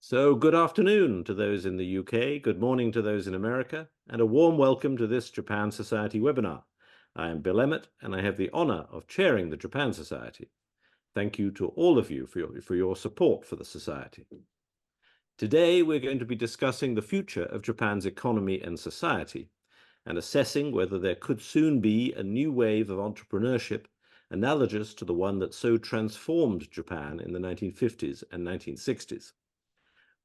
So, good afternoon to those in the UK, good morning to those in America, and a warm welcome to this Japan Society webinar. I am Bill Emmott, and I have the honor of chairing the Japan Society. Thank you to all of you for your support for the Society. Today, we're going to be discussing the future of Japan's economy and society, and assessing whether there could soon be a new wave of entrepreneurship analogous to the one that so transformed Japan in the 1950s and 1960s.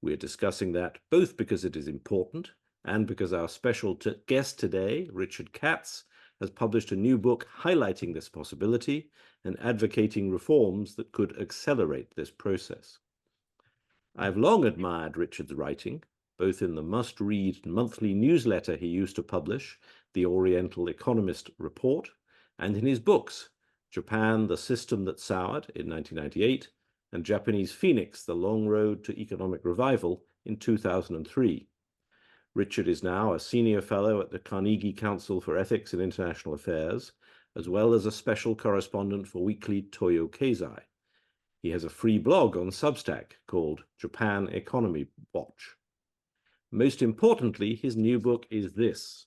We're discussing that both because it is important and because our special guest today, Richard Katz, has published a new book highlighting this possibility and advocating reforms that could accelerate this process. I've long admired Richard's writing, both in the must-read monthly newsletter he used to publish, the Oriental Economist Report, and in his books, Japan, the System That Soured in 1998, and Japanese Phoenix, The Long Road to Economic Revival in 2003. Richard is now a senior fellow at the Carnegie Council for Ethics and International Affairs, as well as a special correspondent for Weekly Toyo Keizai. He has a free blog on Substack called Japan Economy Watch. Most importantly, his new book is this: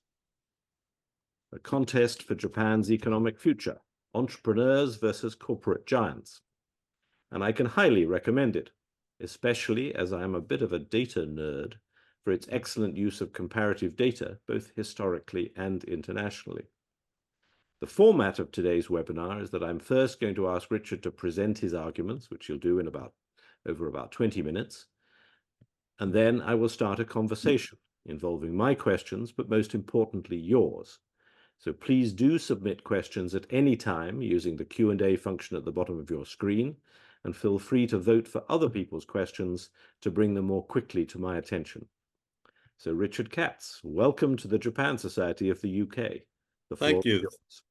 A Contest for Japan's Economic Future, Entrepreneurs versus Corporate Giants. And I can highly recommend it, especially as I am a bit of a data nerd, for its excellent use of comparative data, both historically and internationally. The format of today's webinar is that I'm first going to ask Richard to present his arguments, which he'll do in over about 20 minutes, and then I will start a conversation involving my questions, but most importantly, yours. So please do submit questions at any time using the Q&A function at the bottom of your screen, and feel free to vote for other people's questions to bring them more quickly to my attention. So Richard Katz, welcome to the Japan Society of the UK. The floor Thank you. is yours.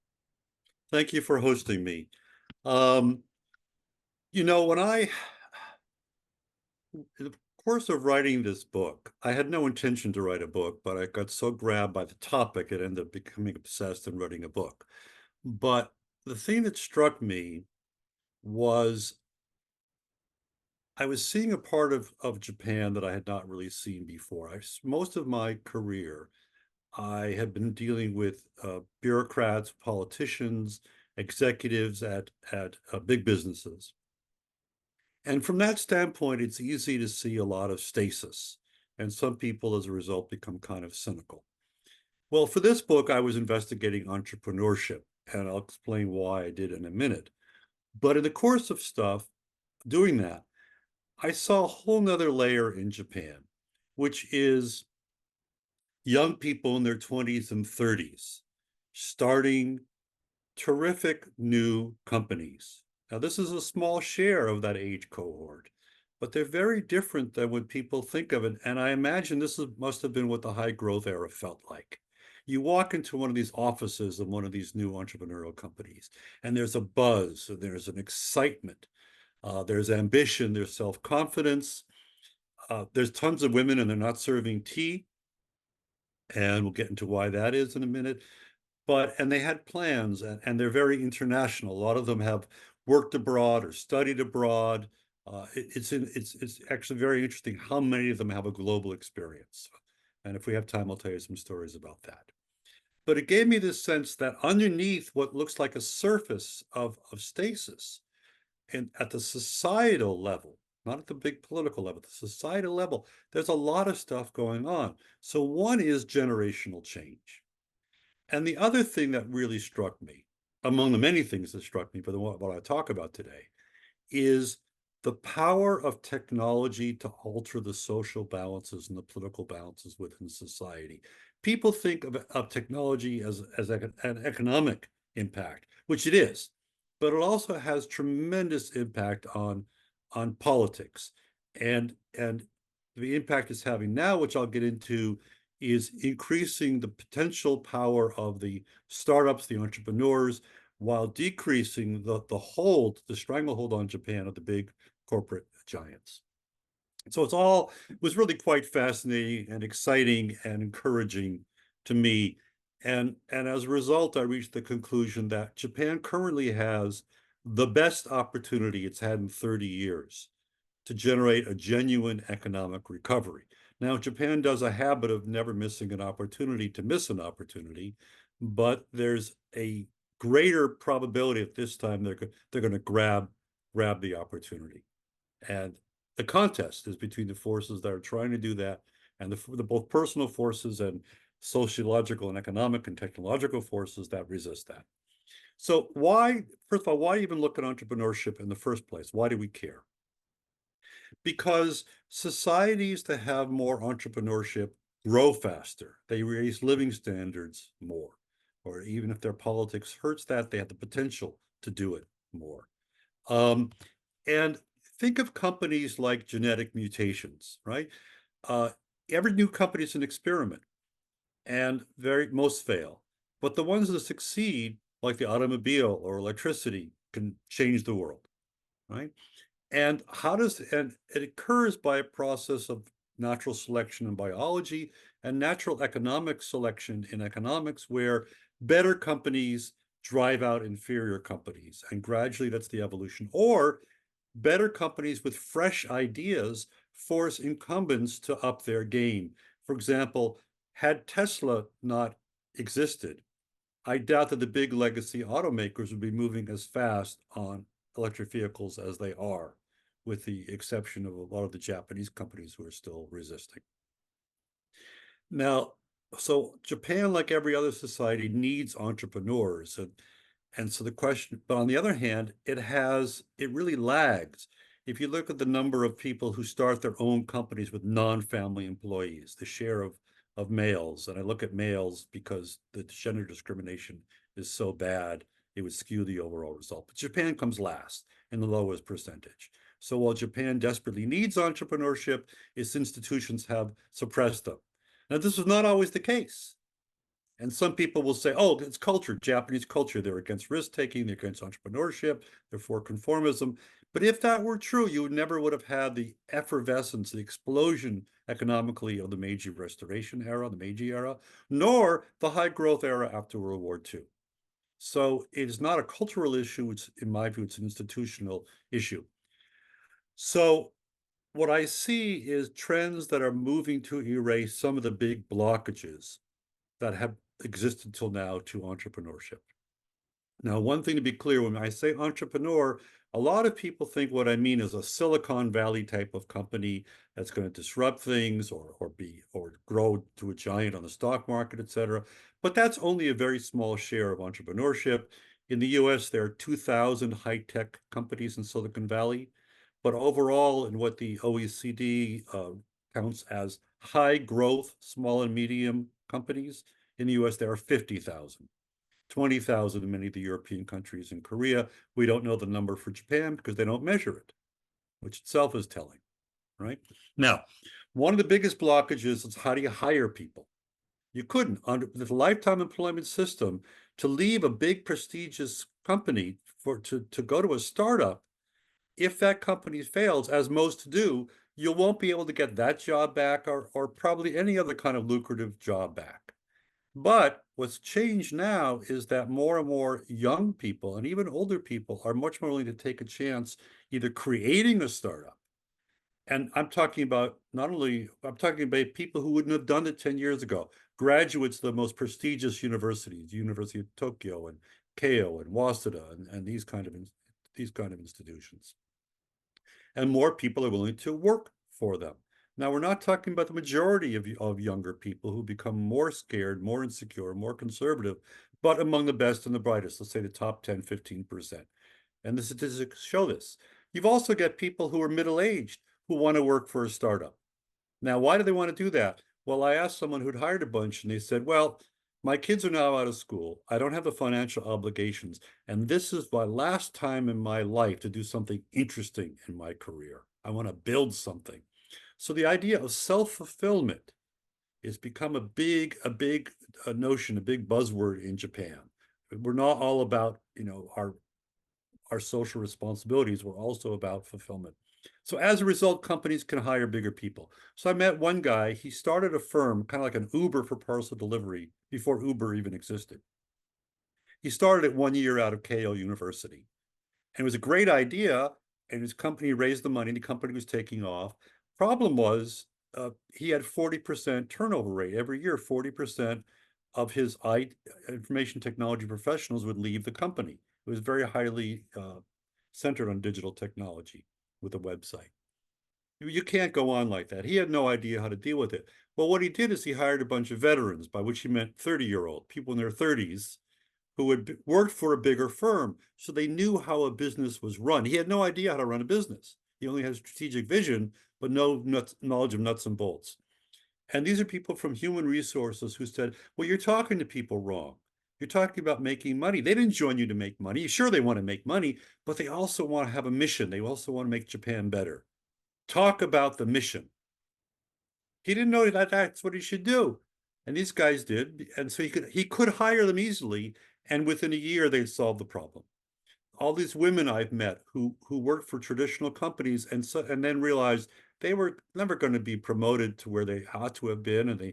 Thank you for hosting me. In the course of writing this book, I had no intention to write a book, but I got so grabbed by the topic, it ended up becoming obsessed and writing a book. But the thing that struck me was I was seeing a part of Japan that I had not really seen before. Most of my career, I had been dealing with bureaucrats, politicians, executives at big businesses. And from that standpoint, it's easy to see a lot of stasis. And some people, as a result, become kind of cynical. Well, for this book, I was investigating entrepreneurship, and I'll explain why I did in a minute. But in the course of doing that, I saw a whole nother layer in Japan, which is young people in their 20s and 30s starting terrific new companies. Now, this is a small share of that age cohort, but they're very different than when people think of it. And I imagine must have been what the high growth era felt like. You walk into one of these offices of one of these new entrepreneurial companies, and there's a buzz, and there's an excitement. There's ambition, there's self-confidence. There's tons of women, and they're not serving tea. And we'll get into why that is in a minute. And they had plans, and they're very international. A lot of them have worked abroad or studied abroad. It's actually very interesting how many of them have a global experience. And if we have time, I'll tell you some stories about that. But it gave me this sense that underneath what looks like a surface of stasis, and at the societal level, not at the big political level, the societal level, there's a lot of stuff going on. So one is generational change. And the other thing that really struck me, among the many things that struck me, but what I talk about today, is the power of technology to alter the social balances and the political balances within society. People think of technology as an economic impact, which it is, but it also has tremendous impact on politics. And the impact it's having now, which I'll get into, is increasing the potential power of the startups, the entrepreneurs, while decreasing the stranglehold on Japan of the big corporate giants. So it was really quite fascinating and exciting and encouraging to me. And as a result, I reached the conclusion that Japan currently has the best opportunity it's had in 30 years to generate a genuine economic recovery. Now, Japan does a habit of never missing an opportunity to miss an opportunity, but there's a greater probability at this time they're going to grab the opportunity. And the contest is between the forces that are trying to do that and the both personal forces and sociological and economic and technological forces that resist that. So first of all, why even look at entrepreneurship in the first place? Why do we care? Because societies that have more entrepreneurship grow faster. They raise living standards more. Or even if their politics hurts that, they have the potential to do it more. And think of companies like genetic mutations, right? Every new company is an experiment, and most fail. But the ones that succeed, like the automobile or electricity, can change the world, right? And it occurs by a process of natural selection in biology and natural economic selection in economics, where better companies drive out inferior companies. And gradually that's the evolution. Or better companies with fresh ideas force incumbents to up their game. For example, had Tesla not existed, I doubt that the big legacy automakers would be moving as fast on electric vehicles as they are, with the exception of a lot of the Japanese companies who are still resisting. Now, so Japan, like every other society, needs entrepreneurs. And so the question, but on the other hand, it really lags. If you look at the number of people who start their own companies with non-family employees, the share of males, and I look at males because the gender discrimination is so bad, it would skew the overall result. But Japan comes last in the lowest percentage. So while Japan desperately needs entrepreneurship, its institutions have suppressed them. Now, this is not always the case. And some people will say, oh, it's culture, Japanese culture. They're against risk-taking, they're against entrepreneurship, they're for conformism. But if that were true, you never would have had the effervescence, the explosion economically of the Meiji Restoration era, the Meiji era, nor the high growth era after World War II. So it is not a cultural issue. It's, in my view, it's an institutional issue. So what I see is trends that are moving to erase some of the big blockages that have existed till now to entrepreneurship. Now, one thing to be clear, when I say entrepreneur, a lot of people think what I mean is a Silicon Valley type of company that's going to disrupt things or grow to a giant on the stock market, et cetera. But that's only a very small share of entrepreneurship. In the US, there are 2,000 high-tech companies in Silicon Valley. But overall, in what the OECD counts as high growth, small and medium companies, in the US, there are 50,000. 20,000 in many of the European countries. In Korea, we don't know the number for Japan because they don't measure it, which itself is telling, right? Now, one of the biggest blockages is how do you hire people? You couldn't, under the lifetime employment system, to leave a big prestigious company to go to a startup. If that company fails, as most do, you won't be able to get that job back or probably any other kind of lucrative job back. But what's changed now is that more and more young people and even older people are much more willing to take a chance either creating a startup. And I'm talking about people who wouldn't have done it 10 years ago, graduates of the most prestigious universities, University of Tokyo and Keio and Waseda and these kind of institutions. And more people are willing to work for them. Now, we're not talking about the majority of younger people who become more scared, more insecure, more conservative, but among the best and the brightest, let's say the top 10, 15%. And the statistics show this. You've also got people who are middle-aged who want to work for a startup. Now, why do they want to do that? Well, I asked someone who'd hired a bunch, and they said, well, my kids are now out of school. I don't have the financial obligations. And this is my last time in my life to do something interesting in my career. I want to build something. So the idea of self-fulfillment has become a big notion, a big buzzword in Japan. We're not all about, our social responsibilities. We're also about fulfillment. So as a result, companies can hire bigger people. So I met one guy, he started a firm, kind of like an Uber for parcel delivery before Uber even existed. He started it 1 year out of Keio University. And it was a great idea. and his company raised the money, the company was taking off. Problem was, he had 40% turnover rate every year. 40% of his information technology professionals would leave the company. It was very highly centered on digital technology with a website. You can't go on like that. He had no idea how to deal with it. Well, what he did is he hired a bunch of veterans, by which he meant 30-year-old people in their 30s, who had worked for a bigger firm. So they knew how a business was run. He had no idea how to run a business. He only had strategic vision, but no knowledge of nuts and bolts. And these are people from human resources who said, well, you're talking to people wrong. You're talking about making money. They didn't join you to make money. Sure, they want to make money, but they also want to have a mission. They also want to make Japan better. Talk about the mission. He didn't know that that's what he should do. And these guys did. And so he could hire them easily. And within a year, they'd solve the problem. All these women I've met who worked for traditional companies and then realized they were never going to be promoted to where they ought to have been, and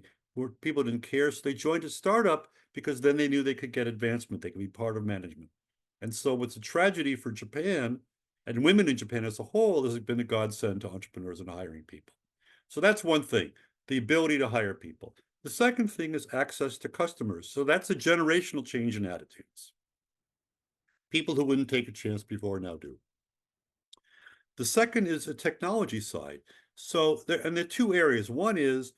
people didn't care, so they joined a startup because then they knew they could get advancement, they could be part of management. And so what's a tragedy for Japan and women in Japan as a whole has been a godsend to entrepreneurs and hiring people. So that's one thing, the ability to hire people. The second thing is access to customers. So that's a generational change in attitudes. People who wouldn't take a chance before now do. The second is a technology side. So there are two areas. One is,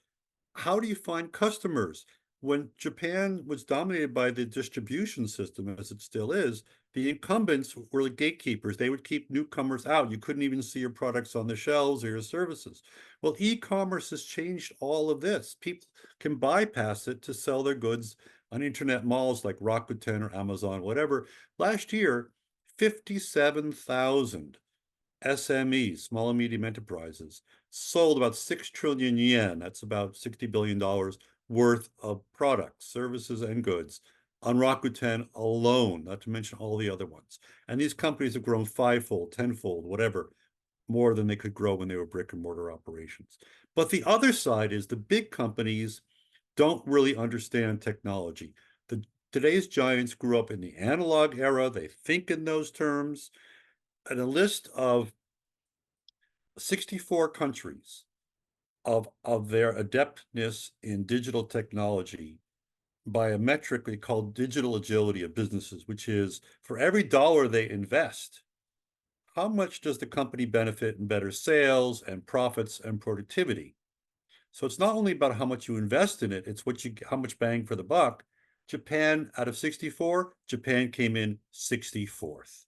how do you find customers? When Japan was dominated by the distribution system, as it still is, the incumbents were the gatekeepers. They would keep newcomers out. You couldn't even see your products on the shelves or your services. Well, e-commerce has changed all of this. People can bypass it to sell their goods on internet malls like Rakuten or Amazon, whatever. Last year, 57,000 SMEs, small and medium enterprises, sold about 6 trillion yen. That's about $60 billion worth of products, services, and goods on Rakuten alone, not to mention all the other ones. And these companies have grown 5-fold, 10-fold, whatever, more than they could grow when they were brick and mortar operations. But the other side is the big companies don't really understand technology. Today's giants grew up in the analog era. They think in those terms. And a list of 64 countries of their adeptness in digital technology by a metric they call digital agility of businesses, which is for every dollar they invest, how much does the company benefit in better sales and profits and productivity? So it's not only about how much you invest in it, it's how much bang for the buck. Japan, out of 64, Japan came in 64th.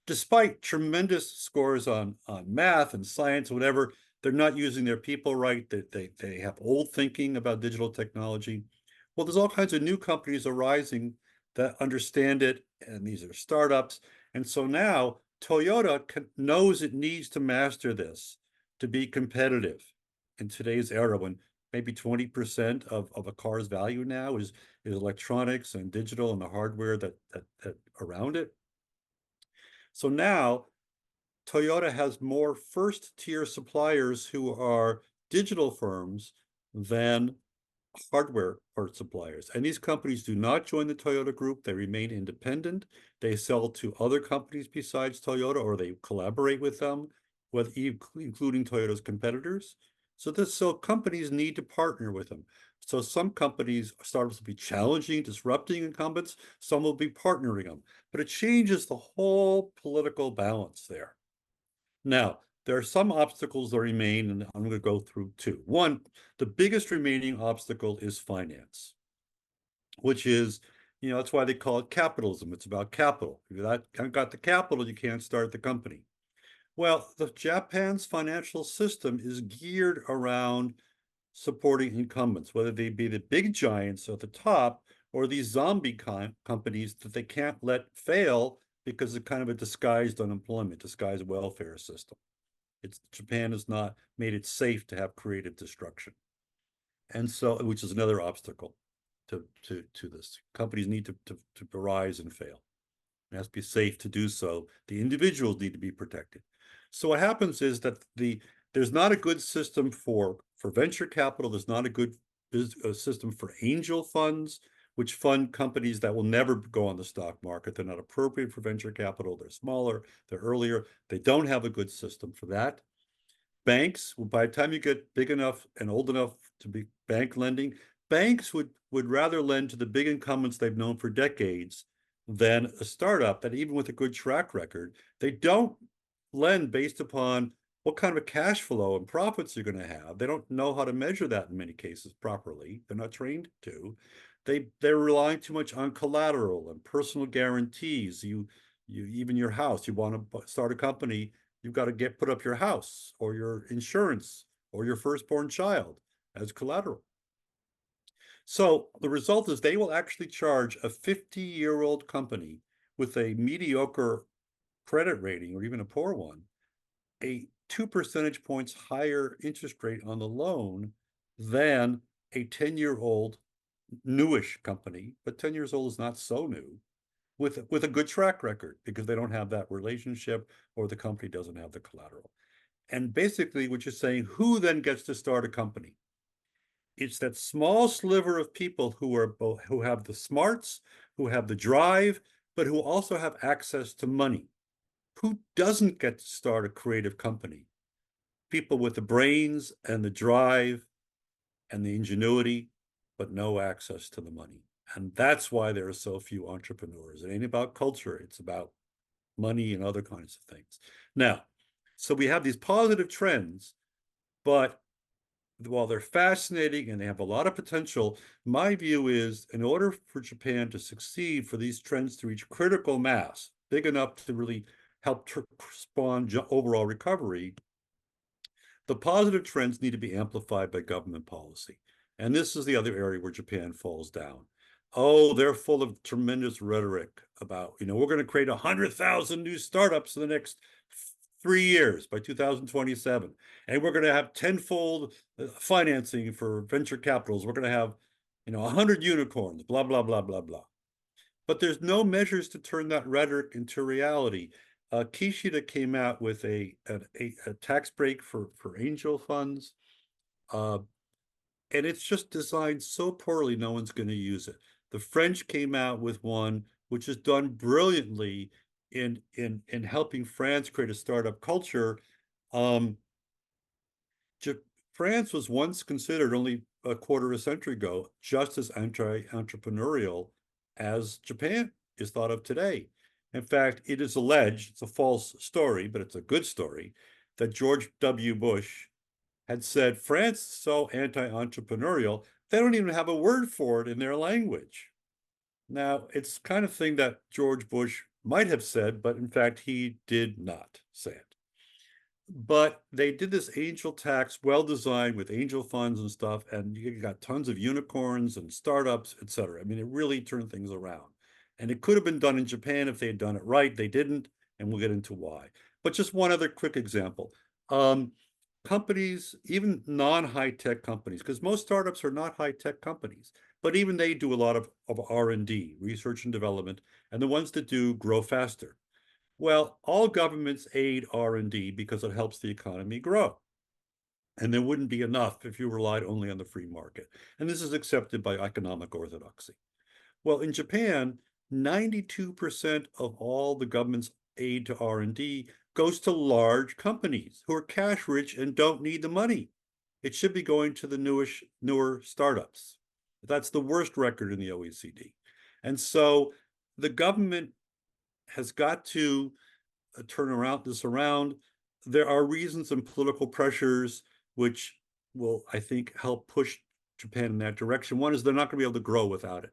Despite tremendous scores on math and science, whatever, they're not using their people right. They have old thinking about digital technology. Well, there's all kinds of new companies arising that understand it, and these are startups. And so now Toyota knows it needs to master this to be competitive in today's era, when maybe 20% of a car's value now is electronics and digital and the hardware that around it. So now Toyota has more first-tier suppliers who are digital firms than hardware part suppliers. And these companies do not join the Toyota group. They remain independent. They sell to other companies besides Toyota, or they collaborate with them, including Toyota's competitors. So companies need to partner with them. So some companies, startups will be challenging, disrupting incumbents. Some will be partnering them. But it changes the whole political balance there. Now, there are some obstacles that remain, and I'm going to go through two. One, the biggest remaining obstacle is finance, which is, that's why they call it capitalism. It's about capital. If you haven't got the capital, you can't start the company. Well, Japan's financial system is geared around supporting incumbents, whether they be the big giants at the top or these zombie companies that they can't let fail because it's kind of a disguised unemployment, disguised welfare system. Japan has not made it safe to have creative destruction. And so, which is another obstacle to this. Companies need to rise and fail. It has to be safe to do so. The individuals need to be protected. So what happens is that there's not a good system for venture capital. There's not a good system for angel funds which fund companies that will never go on the stock market. They're not appropriate for venture capital. They're smaller, they're earlier. They don't have a good system for that. Banks, by the time you get big enough and old enough to be bank lending, banks would rather lend to the big incumbents they've known for decades than a startup that, even with a good track record, they don't lend based upon what kind of a cash flow and profits you're going to have. They don't know how to measure that in many cases properly. They're not trained to. They're relying too much on collateral and personal guarantees. You even your house. You want to start a company, you've got to put up your house or your insurance or your firstborn child as collateral. So the result is they will actually charge a 50-year-old company with a mediocre credit rating or even a poor one a 2 percentage points higher interest rate on the loan than a 10-year-old newish company, but 10 years old is not so new, with a good track record because they don't have that relationship or the company doesn't have the collateral. And basically what you're saying, who then gets to start a company? It's that small sliver of people who have the smarts, who have the drive, but who also have access to money. Who doesn't get to start a creative company? People with the brains and the drive and the ingenuity, but no access to the money. And that's why there are so few entrepreneurs. It ain't about culture, it's about money and other kinds of things. Now, so we have these positive trends, but while they're fascinating and they have a lot of potential, my view is in order for Japan to succeed, for these trends to reach critical mass, big enough to really help spawn overall recovery, the positive trends need to be amplified by government policy. And this is the other area where Japan falls down. Oh, they're full of tremendous rhetoric about, we're going to create 100,000 new startups in the next 3 years by 2027. And we're going to have tenfold financing for venture capitals. We're going to have, 100 unicorns, blah, blah, blah, blah, blah. But there's no measures to turn that rhetoric into reality. Kishida came out with a tax break for angel funds. And it's just designed so poorly, no one's going to use it. The French came out with one which is done brilliantly in helping France create a startup culture. France was once considered, only a quarter of a century ago, just as anti-entrepreneurial as Japan is thought of today. In fact, it is alleged, it's a false story, but it's a good story, that George W. Bush had said France is so anti-entrepreneurial, they don't even have a word for it in their language. Now, it's the kind of thing that George Bush might have said, but in fact, he did not say it. But they did this angel tax, well-designed with angel funds and stuff, and you got tons of unicorns and startups, et cetera. I mean, it really turned things around. And it could have been done in Japan if they had done it right. They didn't, and we'll get into why. But just one other quick example. Companies, even non-high-tech companies, because most startups are not high-tech companies, but even they do a lot of R&D, research and development, and the ones that do grow faster. Well, all governments aid R&D because it helps the economy grow. And there wouldn't be enough if you relied only on the free market. And this is accepted by economic orthodoxy. Well, in Japan, 92% of all the government's aid to R&D goes to large companies who are cash rich and don't need the money. It should be going to the newer startups. That's the worst record in the OECD. And so the government has got to turn this around. There are reasons and political pressures which will, I think, help push Japan in that direction. One is they're not going to be able to grow without it.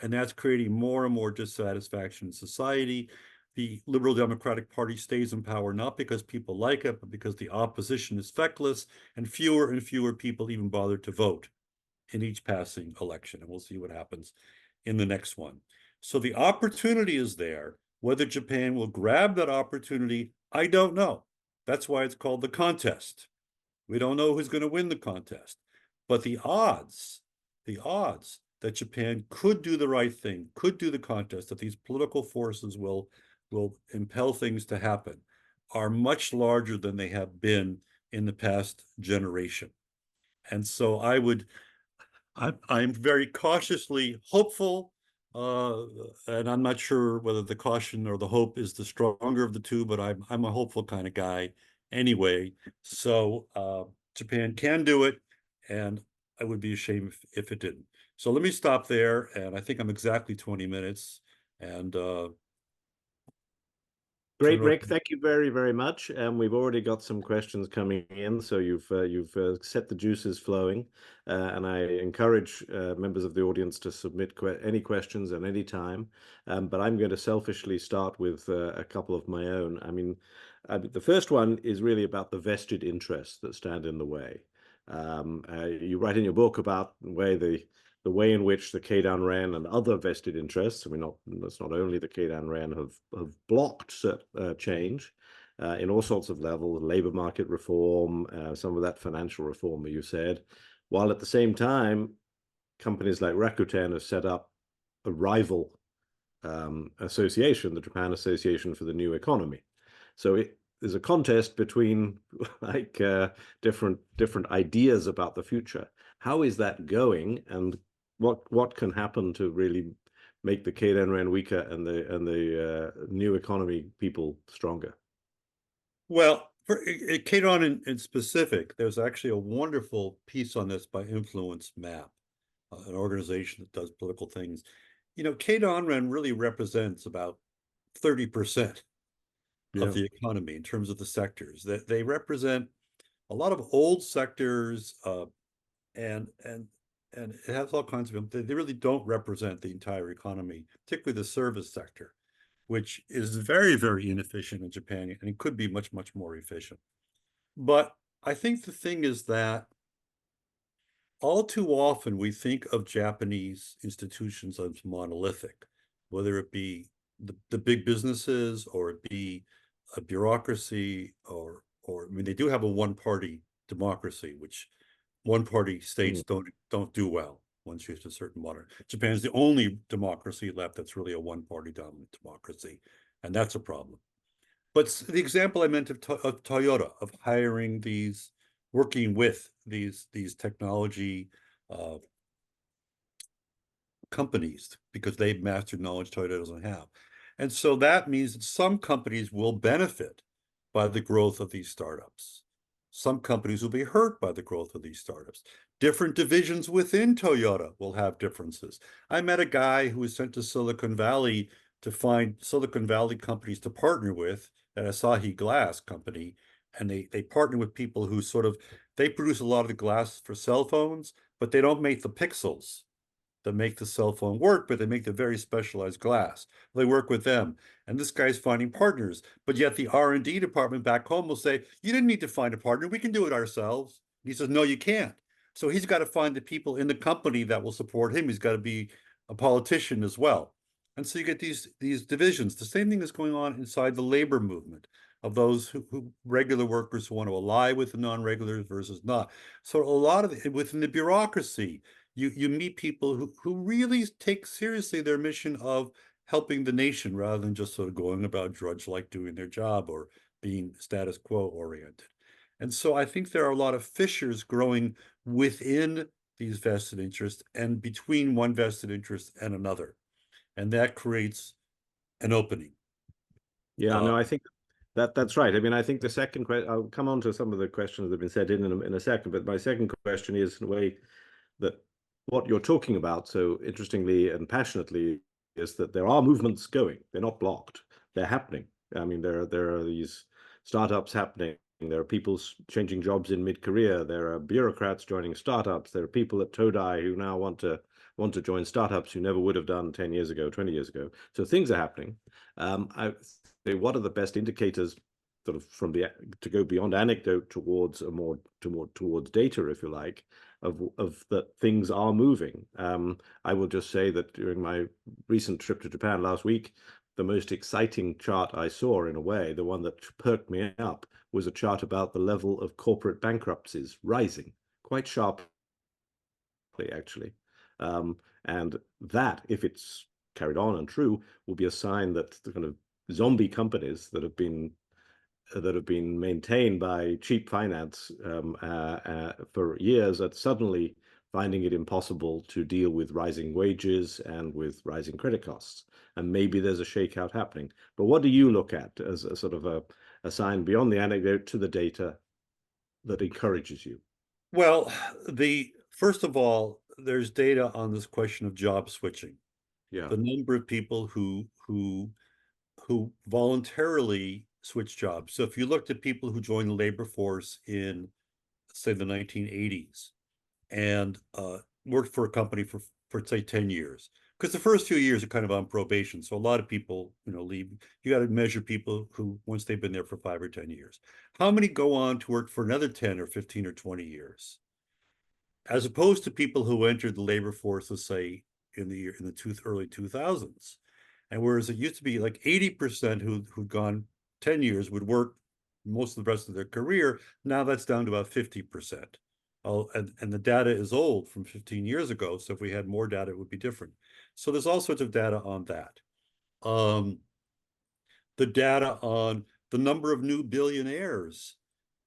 And that's creating more and more dissatisfaction in society. The Liberal Democratic Party stays in power not because people like it, but because the opposition is feckless, and fewer people even bother to vote in each passing election. And we'll see what happens in the next one. So the opportunity is there. Whether Japan will grab that opportunity, I don't know. That's why it's called the contest. We don't know who's going to win the contest. But the odds that Japan could do the right thing, could do the contest, that these political forces will impel things to happen, are much larger than they have been in the past generation. And so I would I'm very cautiously hopeful, and I'm not sure whether the caution or the hope is the stronger of the two, but I'm a hopeful kind of guy anyway. So Japan can do it, and I would be ashamed if it didn't. So let me stop there, and I think I'm exactly 20 minutes, and turn Great, it over. Rick. Thank you very, very much. We've already got some questions coming in, so you've set the juices flowing, and I encourage members of the audience to submit any questions at any time. But I'm going to selfishly start with a couple of my own. I mean, the first one is really about the vested interests that stand in the way. You write in your book about the way in which the Keidan Ren and other vested interests, I mean, that's not only the Keidan Ren, have blocked change in all sorts of levels, labor market reform, some of that financial reform that you said, while at the same time, companies like Rakuten have set up a rival association, the Japan Association for the New Economy. So there's a contest between like different ideas about the future. How is that going, and what can happen to really make the Keidan Ren weaker and the new economy people stronger? Well, for Keidan in specific, there's actually a wonderful piece on this by Influence Map, an organization that does political things. You know, Keidan Ren really represents about 30% of Yeah. the economy in terms of the sectors. That they represent a lot of old sectors, and it has all kinds of them. They really don't represent the entire economy, particularly the service sector, which is very, very inefficient in Japan, and it could be much, much more efficient. But I think the thing is that all too often we think of Japanese institutions as monolithic, whether it be the big businesses or it be a bureaucracy, or I mean, they do have a one-party democracy, which one-party states don't do well once you hit a certain modern. Japan is the only democracy left that's really a one-party dominant democracy, and that's a problem. But the example I meant of Toyota, of hiring working with these technology companies because they've mastered knowledge Toyota doesn't have. And so that means that some companies will benefit by the growth of these startups. Some companies will be hurt by the growth of these startups. Different divisions within Toyota will have differences. I met a guy who was sent to Silicon Valley to find Silicon Valley companies to partner with, an Asahi Glass company, and they partner with people who they produce a lot of the glass for cell phones, but they don't make the pixels that make the cell phone work, but they make the very specialized glass. They work with them. And this guy's finding partners. But yet the R&D department back home will say, you didn't need to find a partner. We can do it ourselves. And he says, no, you can't. So he's got to find the people in the company that will support him. He's got to be a politician as well. And so you get these divisions. The same thing is going on inside the labor movement of those who regular workers who want to ally with the non-regulars versus not. So a lot of within the bureaucracy, you meet people who really take seriously their mission of helping the nation rather than just sort of going about drudge-like doing their job or being status quo oriented. And so I think there are a lot of fissures growing within these vested interests and between one vested interest and another. And that creates an opening. Yeah, no, I think that's right. I mean, I think the second question, I'll come on to some of the questions that have been said in a second, but my second question is, in a way, that what you're talking about so interestingly and passionately is that there are movements going. They're not blocked. They're happening. I mean, there are these startups happening. There are people changing jobs in mid-career. There are bureaucrats joining startups. There are people at Todai who now want to join startups who never would have done 10 years ago, 20 years ago. So things are happening. What are the best indicators sort of to go beyond anecdote towards towards data, if you like, of that things are moving. I will just say that during my recent trip to Japan last week, the most exciting chart I saw, in a way, the one that perked me up, was a chart about the level of corporate bankruptcies rising quite sharply, actually. And that, if it's carried on and true, will be a sign that the kind of zombie companies that have been maintained by cheap finance for years are suddenly finding it impossible to deal with rising wages and with rising credit costs. And maybe there's a shakeout happening. But what do you look at as a sort of a sign beyond the anecdote to the data that encourages you? Well, first of all, there's data on this question of job switching. Yeah. The number of people who voluntarily switch jobs. So if you looked at people who joined the labor force in, say, the 1980s and worked for a company for say 10 years, because the first few years are kind of on probation. So a lot of people, leave. You got to measure people who, once they've been there for 5 or 10 years, how many go on to work for another 10 or 15 or 20 years? As opposed to people who entered the labor force, let's say in the early 2000s. And whereas it used to be like 80% who'd gone 10 years would work most of the rest of their career, now that's down to about 50%. Oh, and the data is old from 15 years ago. So if we had more data, it would be different. So there's all sorts of data on that. The data on the number of new billionaires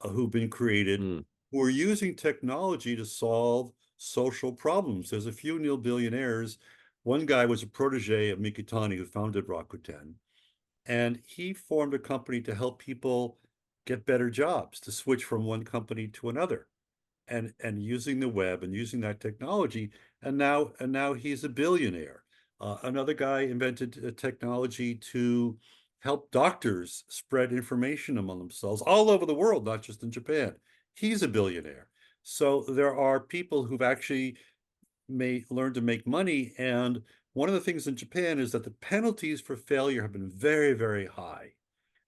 who've been created who are using technology to solve social problems. There's a few new billionaires. One guy was a protege of Mikitani, who founded Rakuten, and he formed a company to help people get better jobs, to switch from one company to another, and using the web and using that technology. And now he's a billionaire. Another guy invented a technology to help doctors spread information among themselves all over the world, not just in Japan. He's a billionaire. So there are people who've actually learned to make money. And one of the things in Japan is that the penalties for failure have been very, very high.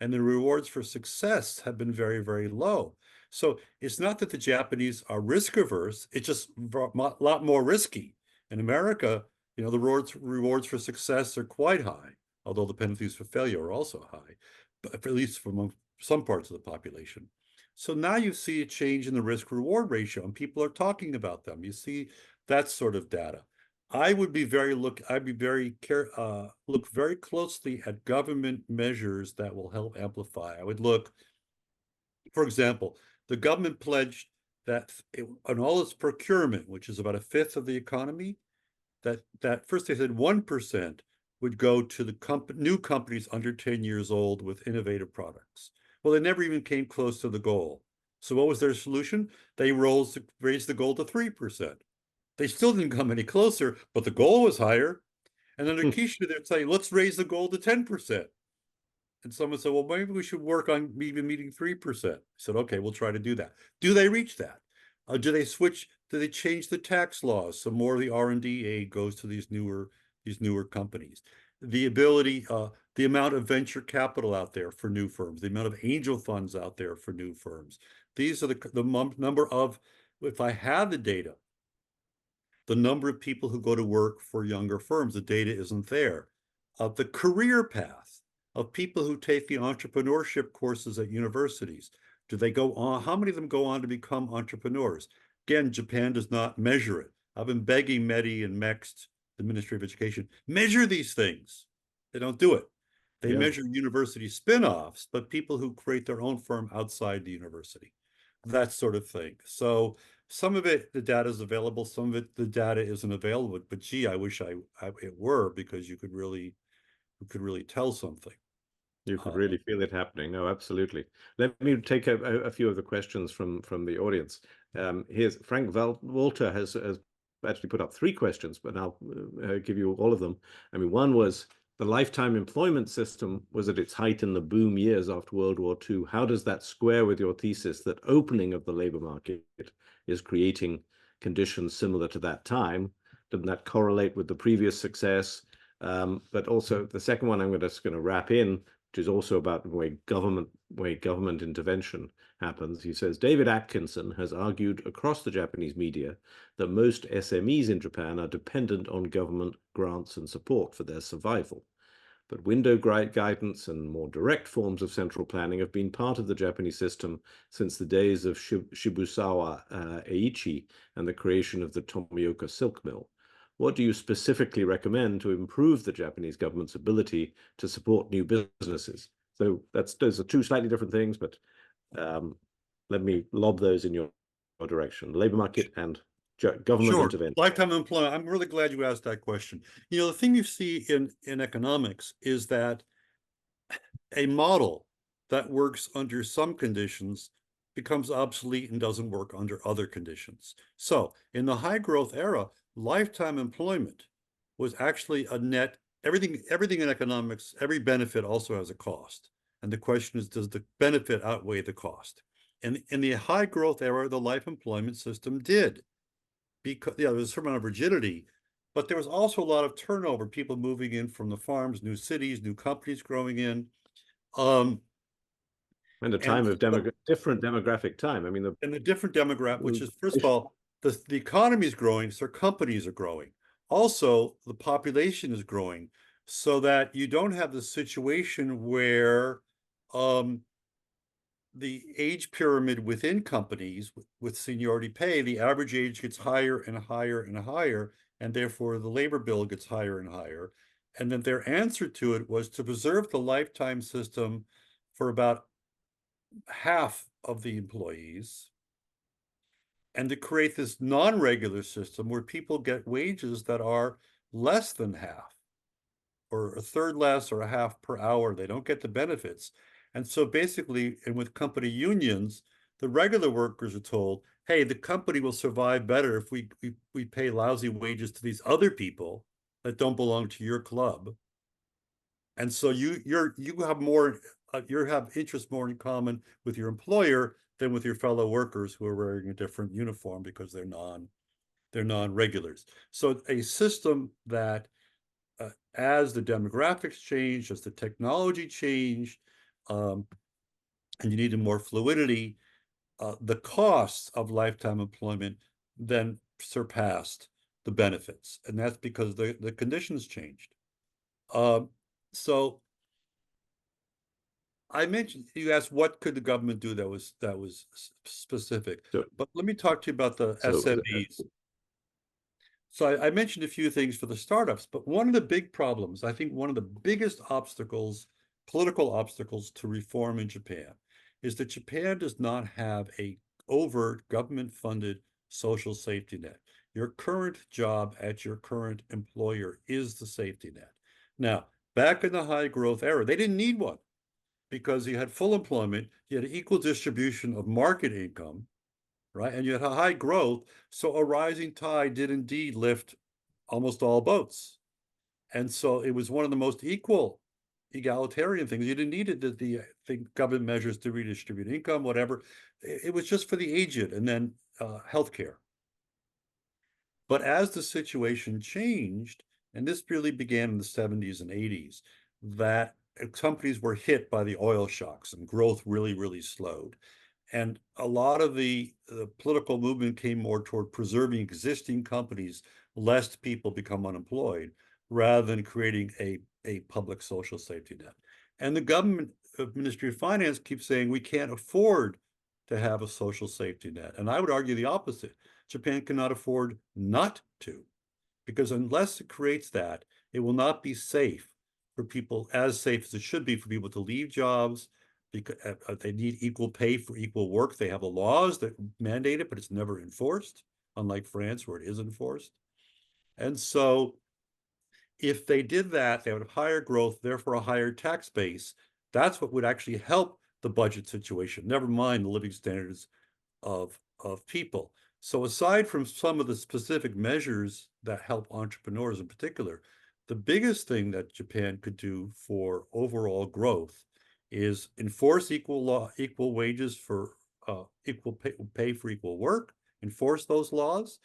And the rewards for success have been very, very low. So it's not that the Japanese are risk averse, it's just a lot more risky. In America, the rewards for success are quite high, although the penalties for failure are also high, but at least for some parts of the population. So now you see a change in the risk reward ratio, and people are talking about them. You see that sort of data. I would be look very closely at government measures that will help amplify. I would look, for example, the government pledged that on all its procurement, which is about a fifth of the economy, that first they said 1% would go to the new companies under 10 years old with innovative products. Well, they never even came close to the goal. So what was their solution? They raised the goal to 3%. They still didn't come any closer, but the goal was higher. And under Kishi, they'd say, let's raise the goal to 10%. And someone said, well, maybe we should work on even meeting 3%. I said, okay, we'll try to do that. Do they reach that? Do they switch? Do they change the tax laws so more of the R&D aid goes to these newer companies? The ability, the amount of venture capital out there for new firms, the amount of angel funds out there for new firms. These are the number of, if I had the data, the number of people who go to work for younger firms, the data isn't there. The career path of people who take the entrepreneurship courses at universities. Do they go on? How many of them go on to become entrepreneurs? Again, Japan does not measure it. I've been begging METI and MEXT, the Ministry of Education, measure these things. They don't do it. They measure university spin-offs, but people who create their own firm outside the university, that sort of thing. So some of it, the data is available. Some of it, the data isn't available. But gee, I wish it were, because you could really tell something. You could really feel it happening. No, absolutely. Let me take a few of the questions from the audience. Here's Frank Walter has actually put up 3 questions, but I'll give you all of them. I mean, one was, the lifetime employment system was at its height in the boom years after World War II. How does that square with your thesis that opening of the labor market is creating conditions similar to that time? Doesn't that correlate with the previous success? But also the second one I'm just going to wrap in, which is also about the way government intervention happens. He says, David Atkinson has argued across the Japanese media that most SMEs in Japan are dependent on government grants and support for their survival. But window guidance and more direct forms of central planning have been part of the Japanese system since the days of Shibusawa Eiichi and the creation of the Tomioka silk mill. What do you specifically recommend to improve the Japanese government's ability to support new businesses? So those are 2 slightly different things, but let me lob those in your direction, the labor market and government Sure. intervention? Lifetime employment. I'm really glad you asked that question. The thing you see in economics is that a model that works under some conditions becomes obsolete and doesn't work under other conditions. So in the high growth era, lifetime employment was actually a net, everything in economics, every benefit also has a cost. And the question is, does the benefit outweigh the cost? And in the high growth era, the life employment system did. Because there was a certain amount of rigidity, but there was also a lot of turnover, people moving in from the farms, new cities, new companies growing in. And a time And of different demographic time. I mean, the different demographic, which is, first of all, the economy is growing, so companies are growing. Also, the population is growing, so that you don't have the situation where the age pyramid within companies with seniority pay, the average age gets higher and higher and higher, and therefore the labor bill gets higher and higher. And then their answer to it was to preserve the lifetime system for about half of the employees, and to create this non-regular system where people get wages that are less than half, or a third less, or a half per hour. They don't get the benefits. And so basically, and with company unions, the regular workers are told, hey, the company will survive better if we pay lousy wages to these other people that don't belong to your club. And so you have more, you have interests more in common with your employer than with your fellow workers who are wearing a different uniform because they're non-regulars. So a system that, as the demographics change, as the technology changed, and you needed more fluidity, the costs of lifetime employment then surpassed the benefits, and that's because the conditions changed. So I mentioned, you asked what could the government do that was specific, but let me talk to you about the SMEs. So I mentioned a few things for the startups, but one of the big problems, I think one of the biggest obstacles, political obstacles to reform in Japan, is that Japan does not have a overt government-funded social safety net. Your current job at your current employer is the safety net. Now, back in the high growth era, they didn't need one because you had full employment, you had equal distribution of market income, right? And you had a high growth, so a rising tide did indeed lift almost all boats. And so it was one of the most equal, egalitarian things. You didn't need the government measures to redistribute income, whatever. It was just for the aged, and then healthcare. But as the situation changed, and this really began in the 70s and 80s, that companies were hit by the oil shocks and growth really, really slowed. And a lot of the political movement came more toward preserving existing companies, lest people become unemployed, rather than creating a public social safety net. And the government, Ministry of Finance, keeps saying we can't afford to have a social safety net. And I would argue the opposite. Japan cannot afford not to, because unless it creates that, it will not be safe for people, as safe as it should be for people to leave jobs, because they need equal pay for equal work. They have the laws that mandate it, but it's never enforced, unlike France, where it is enforced. And so if they did that, they would have higher growth, therefore a higher tax base. That's what would actually help the budget situation, never mind the living standards of people. So aside from some of the specific measures that help entrepreneurs in particular, the biggest thing that Japan could do for overall growth is enforce equal wages for equal pay for equal work, enforce those laws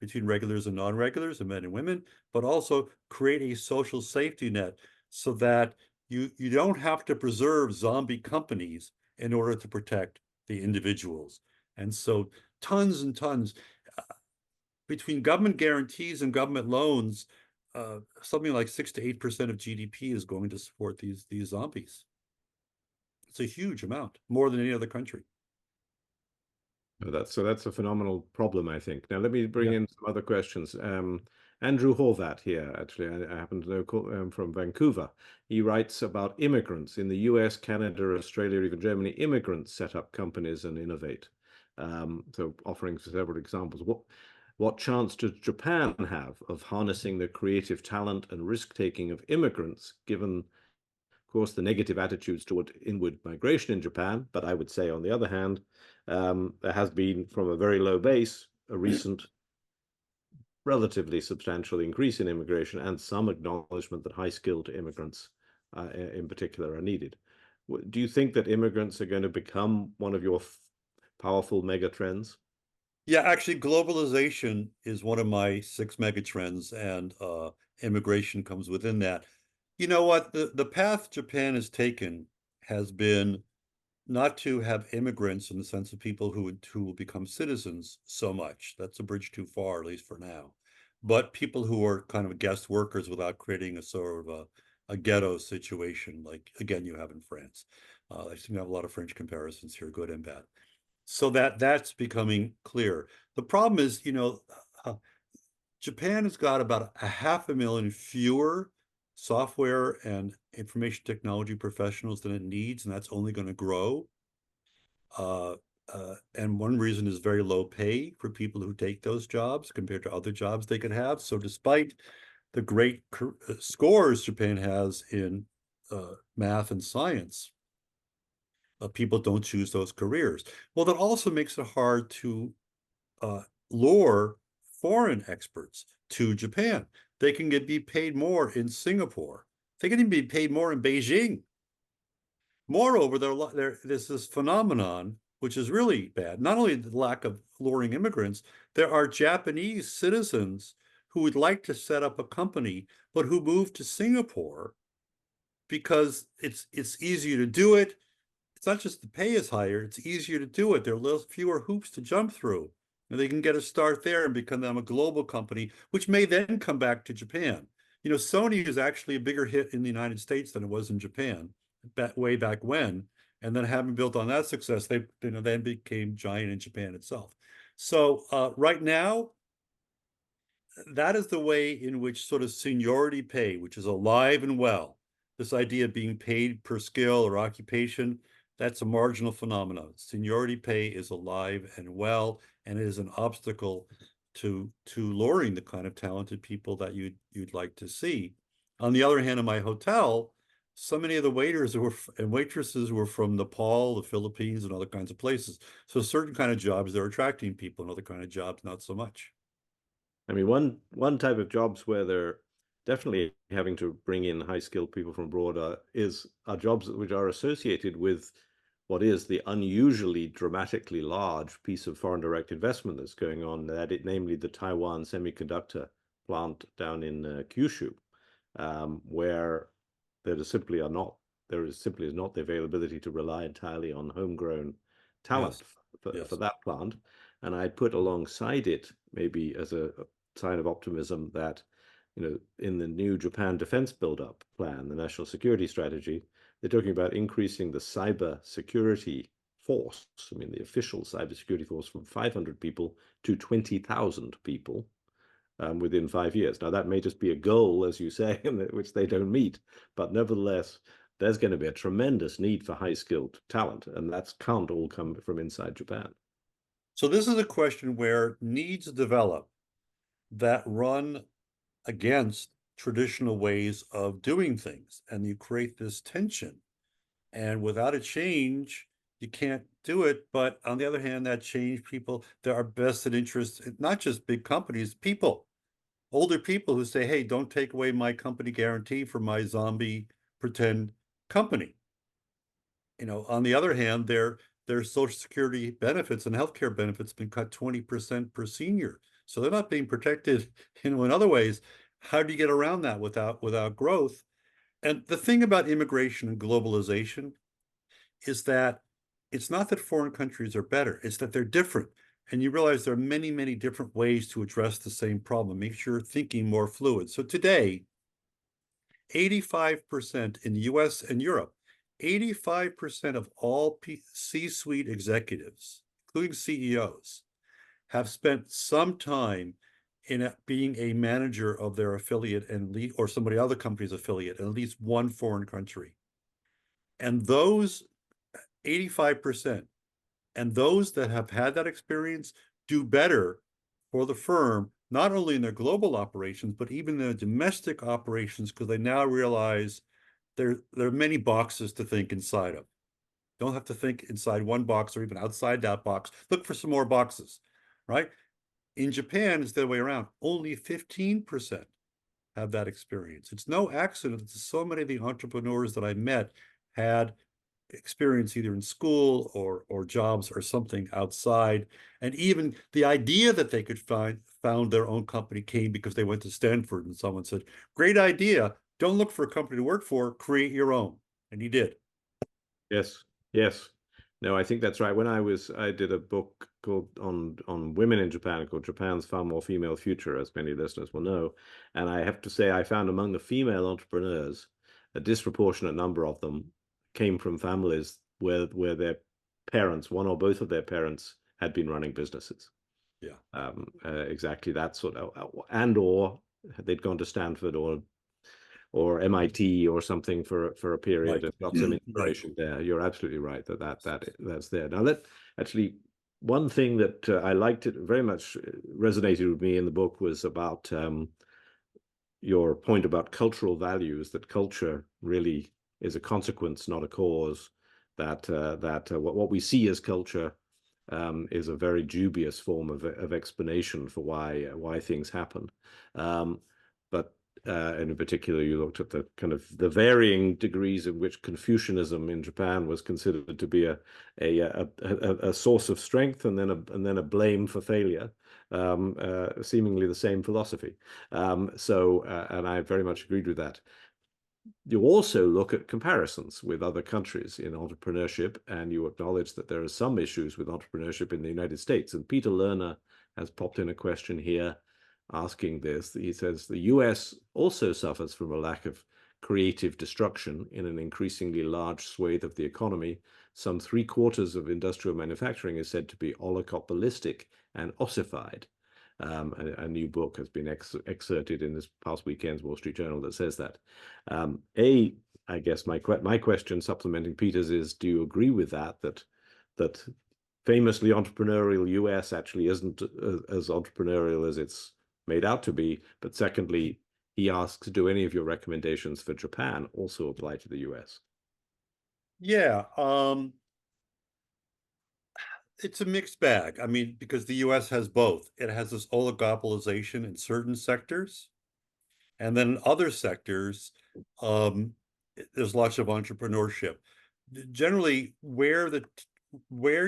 between regulars and non-regulars and men and women, but also create a social safety net so that you don't have to preserve zombie companies in order to protect the individuals. And so tons and tons, between government guarantees and government loans, something like 6 to 8% of GDP is going to support these zombies. It's a huge amount, more than any other country. That's a phenomenal problem, I think. Now let me bring in some other questions. Andrew Horvat here, actually, I happen to know from Vancouver. He writes about immigrants in the US, Canada, Australia, even Germany. Immigrants set up companies and innovate. So offering several examples. What chance does Japan have of harnessing the creative talent and risk-taking of immigrants, given, of course, the negative attitudes toward inward migration in Japan? But I would say, on the other hand, there has been, from a very low base, a recent relatively substantial increase in immigration and some acknowledgement that high-skilled immigrants in particular are needed. Do you think that immigrants are going to become one of your powerful mega trends? Yeah, actually, globalization is one of my 6 megatrends, and immigration comes within that. You know what? The path Japan has taken has been not to have immigrants in the sense of people who will become citizens so much. That's a bridge too far, at least for now. But people who are kind of guest workers without creating a sort of a ghetto situation, like again you have in France. I seem to have a lot of French comparisons here, good and bad. So that's becoming clear. The problem is, Japan has got about 500,000 fewer software and information technology professionals than it needs, and that's only going to grow. And one reason is very low pay for people who take those jobs compared to other jobs they could have. So despite the great scores Japan has in math and science, people don't choose those careers. Well, that also makes it hard to lure foreign experts to Japan. They can be paid more in Singapore. They can even be paid more in Beijing. Moreover, there's this phenomenon, which is really bad. Not only the lack of luring immigrants, there are Japanese citizens who would like to set up a company, but who move to Singapore because it's easier to do it. It's not just the pay is higher, it's easier to do it. There are little fewer hoops to jump through. And they can get a start there and become a global company, which may then come back to Japan. Sony is actually a bigger hit in the United States than it was in Japan, way back when. And then having built on that success, they then became giant in Japan itself. So right now, that is the way in which sort of seniority pay, which is alive and well, this idea of being paid per skill or occupation, that's a marginal phenomenon. Seniority pay is alive and well, and it is an obstacle to luring the kind of talented people that you'd like to see. On the other hand, in my hotel, so many of the waiters and waitresses were from Nepal, the Philippines, and other kinds of places. So certain kind of jobs, they're attracting people, and other kind of jobs, not so much. I mean, one type of jobs where they're definitely having to bring in high-skilled people from abroad are jobs which are associated with what is the unusually dramatically large piece of foreign direct investment that's going on, namely the Taiwan semiconductor plant down in Kyushu, where there simply is not the availability to rely entirely on homegrown talent Yes. for that plant. And I'd put alongside it, maybe as a sign of optimism, that in the new Japan defense build-up plan, the national security strategy, they're talking about increasing the cyber security force. I mean, the official cybersecurity force from 500 people to 20,000 people within 5 years. Now, that may just be a goal, as you say, which they don't meet, but nevertheless, there's going to be a tremendous need for high-skilled talent, and that can't all come from inside Japan. So this is a question where needs develop that run against traditional ways of doing things, and you create this tension. And without a change, you can't do it. But on the other hand, that change, there are vested interests, not just big companies, people, older people who say, hey, don't take away my company guarantee for my zombie pretend company. On the other hand, their Social Security benefits and healthcare benefits been cut 20% per senior. So they're not being protected in other ways. How do you get around that without growth? And the thing about immigration and globalization is that it's not that foreign countries are better, it's that they're different. And you realize there are many, many different ways to address the same problem. Make sure you're thinking more fluid. So today, 85% in the US and Europe, 85% of all C-suite executives, including CEOs, have spent some time in being a manager of their affiliate or somebody other company's affiliate in at least one foreign country. And those 85%, and those that have had that experience do better for the firm, not only in their global operations, but even their domestic operations, because they now realize there are many boxes to think inside of. Don't have to think inside one box or even outside that box. Look for some more boxes, right? In Japan, it's the other way around. Only 15% have that experience. It's no accident that so many of the entrepreneurs that I met had experience either in school or jobs or something outside. And even the idea that they could found their own company came because they went to Stanford and someone said, great idea. Don't look for a company to work for, create your own. And he did. Yes, yes. No, I think that's right. I did a book called on women in Japan called Japan's Far More Female Future, as many listeners will know. And I have to say, I found among the female entrepreneurs, a disproportionate number of them came from families where their parents, one or both of their parents, had been running businesses. Yeah. Exactly that sort of, or they'd gone to Stanford or MIT or something for a period and got some inspiration there. You're absolutely right that's there. Now, one thing that I liked, it very much resonated with me in the book, was about your point about cultural values, that culture really is a consequence, not a cause, that what we see as culture is a very dubious form of explanation for why things happen. But and in particular, you looked at the kind of the varying degrees in which Confucianism in Japan was considered to be a source of strength, and then a blame for failure. Seemingly the same philosophy. And I very much agreed with that. You also look at comparisons with other countries in entrepreneurship, and you acknowledge that there are some issues with entrepreneurship in the United States. And Peter Lerner has popped in a question here asking this. He says the US also suffers from a lack of creative destruction in an increasingly large swathe of the economy. Some 3/4 of industrial manufacturing is said to be oligopolistic and ossified. A new book has been excerpted in this past weekend's Wall Street Journal that says that. I guess my question, supplementing Peter's, is: do you agree with that famously entrepreneurial US actually isn't as entrepreneurial as it's made out to be? But secondly, he asks, do any of your recommendations for Japan also apply to the US? Yeah, it's a mixed bag. I mean, because the US has both. It has this oligopolization in certain sectors, and then in other sectors, there's lots of entrepreneurship. Generally, where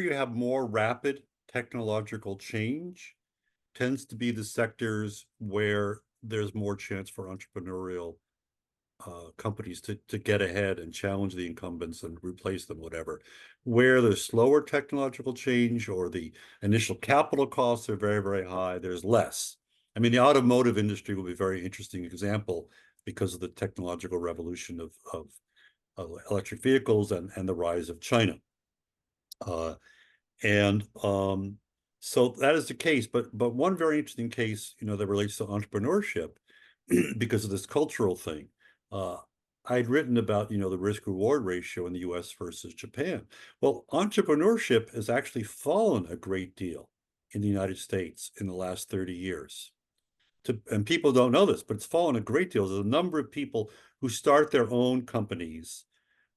you have more rapid technological change tends to be the sectors where there's more chance for entrepreneurial companies to get ahead and challenge the incumbents and replace them, whatever. Where there's slower technological change or the initial capital costs are very, very high, there's less. I mean, the automotive industry will be a very interesting example because of the technological revolution of electric vehicles and the rise of China. So that is the case. But one very interesting case, that relates to entrepreneurship because of this cultural thing. I'd written about, the risk-reward ratio in the US versus Japan. Well, entrepreneurship has actually fallen a great deal in the United States in the last 30 years. And people don't know this, but it's fallen a great deal. There's a number of people who start their own companies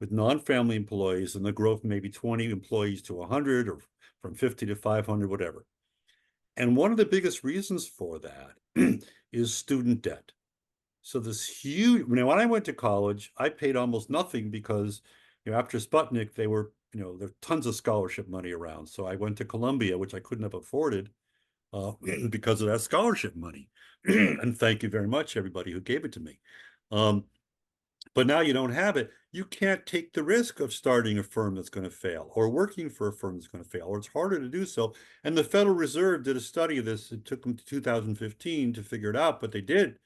with non-family employees, and the growth maybe 20 employees to 100 or from 50 to 500, whatever. And one of the biggest reasons for that is student debt. So this huge, when I went to college, I paid almost nothing because, after Sputnik, there were tons of scholarship money around. So I went to Columbia, which I couldn't have afforded because of that scholarship money. And thank you very much, everybody who gave it to me. But now you don't have it. You can't take the risk of starting a firm that's going to fail or working for a firm that's going to fail, or it's harder to do so. And the Federal Reserve did a study of this. It took them to 2015 to figure it out, but they did.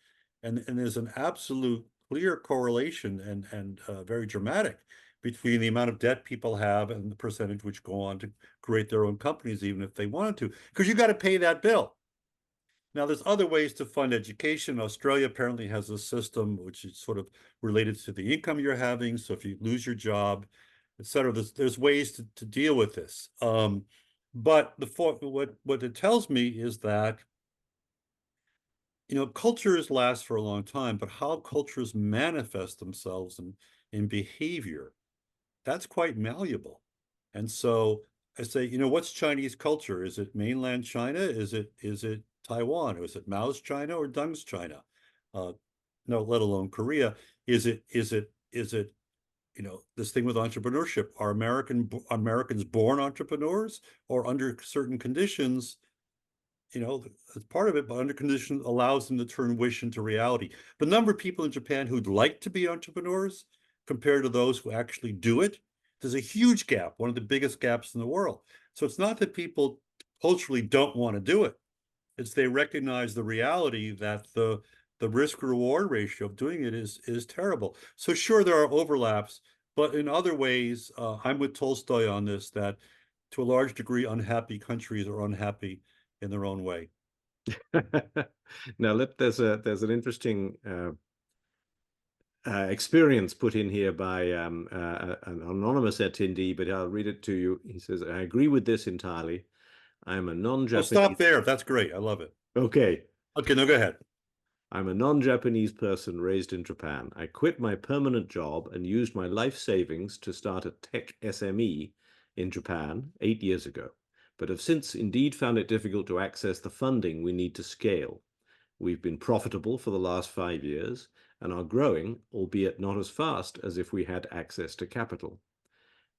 And there's an absolute clear correlation and very dramatic between the amount of debt people have and the percentage which go on to create their own companies, even if they wanted to, because you got to pay that bill. Now, there's other ways to fund education. Australia apparently has a system which is sort of related to the income you're having. So if you lose your job, et cetera, there's ways to deal with this. But what it tells me is that cultures last for a long time, but how cultures manifest themselves in behavior, that's quite malleable. And so I say, what's Chinese culture? Is it mainland China? Is it Taiwan? Or is it Mao's China or Deng's China? No, let alone Korea. Is it this thing with entrepreneurship? Are Americans born entrepreneurs, or under certain conditions, as part of it, but under conditions allows them to turn wish into reality? The number of people in Japan who'd like to be entrepreneurs compared to those who actually do it, there's a huge gap, one of the biggest gaps in the world. So it's not that people culturally don't want to do it. It's they recognize the reality that the risk reward ratio of doing it is terrible. So sure, there are overlaps, but in other ways, I'm with Tolstoy on this, that to a large degree, unhappy countries are unhappy in their own way. Now, there's an interesting experience put in here by an anonymous attendee, but I'll read it to you. He says, "I agree with this entirely. I'm a Oh, non-Japanese." stop there. That's great. I love it. Okay. Okay, no, go ahead. "I'm a non-Japanese person raised in Japan. I quit my permanent job and used my life savings to start a tech SME in Japan 8 years ago, but have since indeed found it difficult to access the funding we need to scale. We've been profitable for the last 5 years and are growing, albeit not as fast as if we had access to capital.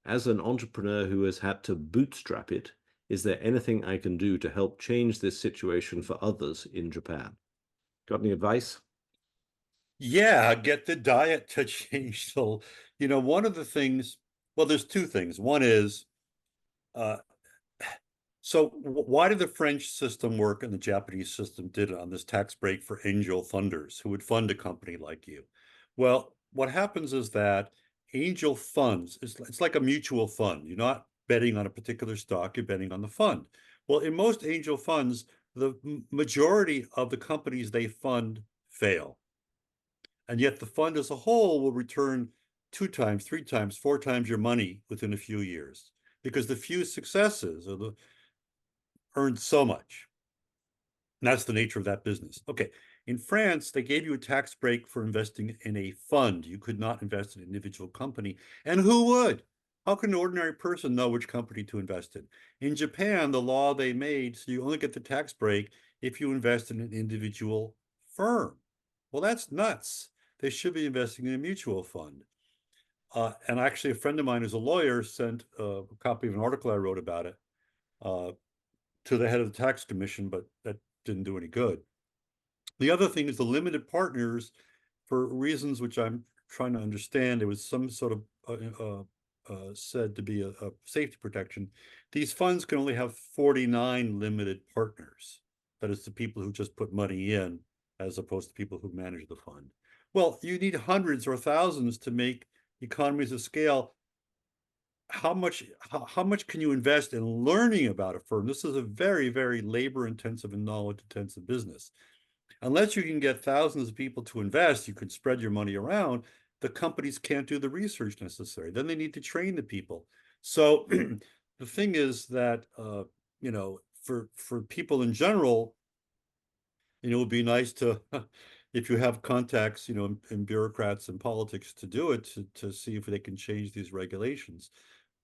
As an entrepreneur who has had to bootstrap it, is there anything I can do to help change this situation for others in Japan?" Got any advice? Yeah, get the diet to change. So, one of the things, well, there's two things. One is, uh, so why did the French system work and the Japanese system didn't on this tax break for angel funders who would fund a company like you? Well, what happens is that angel funds, it's like a mutual fund. You're not betting on a particular stock, you're betting on the fund. Well, in most angel funds, the majority of the companies they fund fail. And yet the fund as a whole will return 2 times, 3 times, 4 times your money within a few years, because the few successes earned so much. And that's the nature of that business. Okay. In France, they gave you a tax break for investing in a fund. You could not invest in an individual company. And who would? How can an ordinary person know which company to invest in? In Japan, the law they made, so you only get the tax break if you invest in an individual firm. Well, that's nuts. They should be investing in a mutual fund. And actually, a friend of mine who's a lawyer sent a copy of an article I wrote about it to the head of the tax commission, but that didn't do any good. The other thing is the limited partners, for reasons which I'm trying to understand. It was some sort of said to be a safety protection. These funds can only have 49 limited partners. That is, the people who just put money in, as opposed to people who manage the fund. Well, you need hundreds or thousands to make economies of scale. How much can you invest in learning about a firm? This is a very, very labor intensive and knowledge intensive business. Unless you can get thousands of people to invest, you can spread your money around. The companies can't do the research necessary. Then they need to train the people. So the thing is that for people in general, it would be nice to, if you have contacts, in bureaucrats and politics, to do it, to see if they can change these regulations.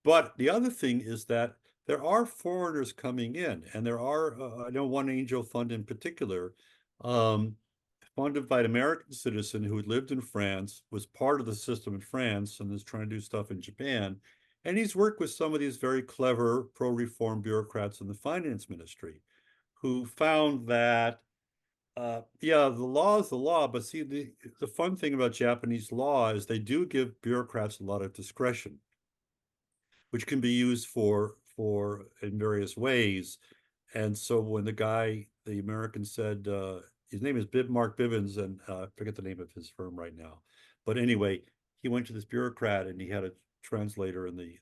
But the other thing is that there are foreigners coming in, and there are, I know one angel fund in particular, funded by an American citizen who had lived in France, was part of the system in France, and is trying to do stuff in Japan. And he's worked with some of these very clever pro-reform bureaucrats in the finance ministry, who found that, yeah, the law is the law, but see, the fun thing about Japanese law is they do give bureaucrats a lot of discretion, which can be used for in various ways. And so when the American said, his name is Mark Bivens, and I forget the name of his firm right now. But anyway, he went to this bureaucrat and he had a translator, and the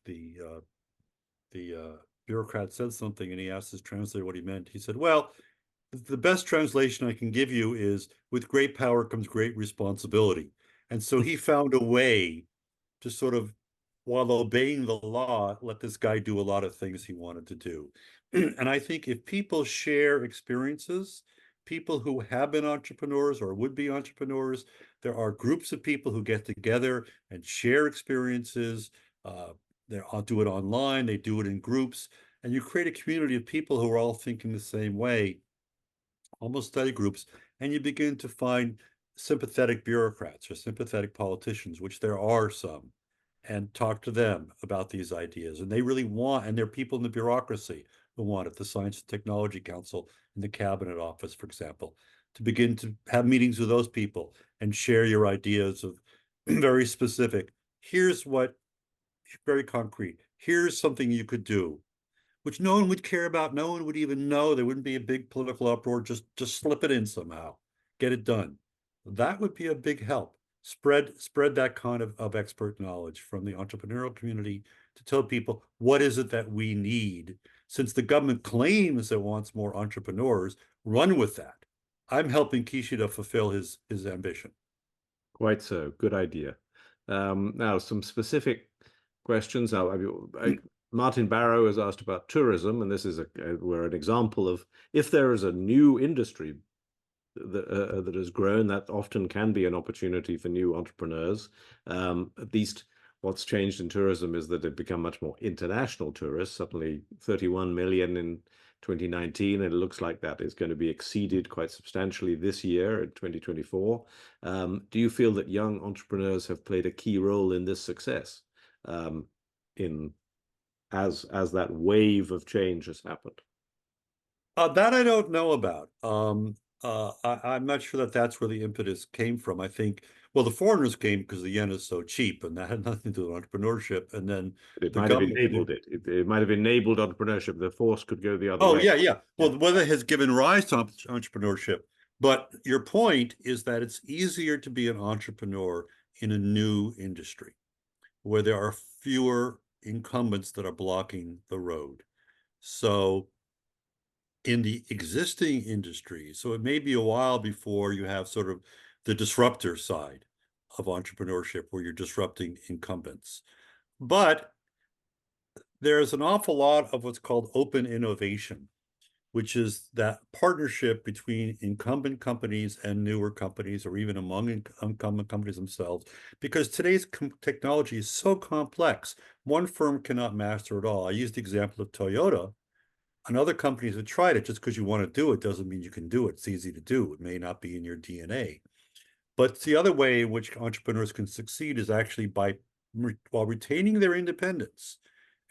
bureaucrat said something, and he asked his translator what he meant. He said, "Well, the best translation I can give you is, with great power comes great responsibility." And so he found a way to sort of, while obeying the law, let this guy do a lot of things he wanted to do. And I think if people share experiences, people who have been entrepreneurs or would-be entrepreneurs. There are groups of people who get together and share experiences. They all do it online, they do it in groups, and you create a community of people who are all thinking the same way, almost study groups, and you begin to find sympathetic bureaucrats or sympathetic politicians, which there are some, and talk to them about these ideas. And they really want, and there are people in the bureaucracy who want it, the Science and Technology Council in the Cabinet Office, for example, to begin to have meetings with those people and share your ideas of very specific, here's what, very concrete, here's something you could do, which no one would care about, no one would even know. There wouldn't be a big political uproar. Just slip it in somehow, get it done. That would be a big help. Spread that kind of expert knowledge from the entrepreneurial community to tell people what is it that we need. Since the government claims it wants more entrepreneurs, run with that. I'm helping Kishida fulfill his ambition. Quite so. Good idea. Now, some specific questions. Martin Barrow has asked about tourism, and this is where an example of if there is a new industry that has grown, that often can be an opportunity for new entrepreneurs. At least what's changed in tourism is that it become much more international tourists, suddenly 31 million in 2019, and it looks like that is going to be exceeded quite substantially this year in 2024. Do you feel that young entrepreneurs have played a key role in this success, as that wave of change has happened? That I don't know about. I'm not sure that that's where the impetus came from. I think, well, the foreigners came because the yen is so cheap, and that had nothing to do with entrepreneurship. And then It the might have government, enabled it. It might have enabled entrepreneurship. The force could go the other oh way. yeah. Well, whether it has given rise to entrepreneurship, but your point is that it's easier to be an entrepreneur in a new industry where there are fewer incumbents that are blocking the road. So in the existing industry, so it may be a while before you have sort of the disruptor side of entrepreneurship where you're disrupting incumbents. But there's an awful lot of what's called open innovation, which is that partnership between incumbent companies and newer companies, or even among incumbent companies themselves, because today's technology is so complex. One firm cannot master it all. I used the example of Toyota. And other companies have tried it. Just because you want to do it doesn't mean you can do it. It's easy to do. It may not be in your DNA. But the other way in which entrepreneurs can succeed is actually while retaining their independence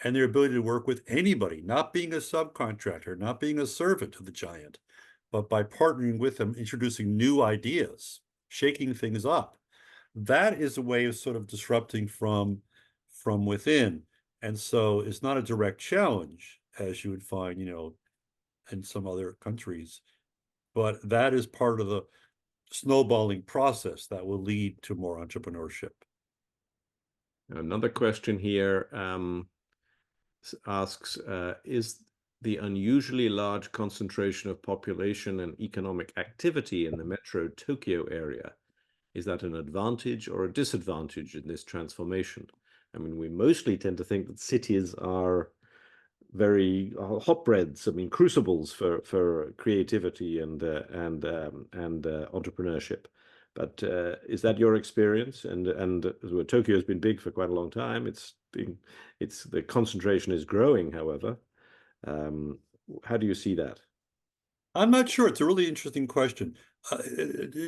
and their ability to work with anybody, not being a subcontractor, not being a servant to the giant, but by partnering with them, introducing new ideas, shaking things up. That is a way of sort of disrupting from within. And so it's not a direct challenge, as you would find, in some other countries. But that is part of the snowballing process that will lead to more entrepreneurship. Another question here asks, is the unusually large concentration of population and economic activity in the metro Tokyo area, is that an advantage or a disadvantage in this transformation? I mean, we mostly tend to think that cities are very hotbeds, I mean, crucibles for creativity and entrepreneurship. But is that your experience? And Tokyo has been big for quite a long time. The concentration is growing, however. How do you see that? I'm not sure. It's a really interesting question.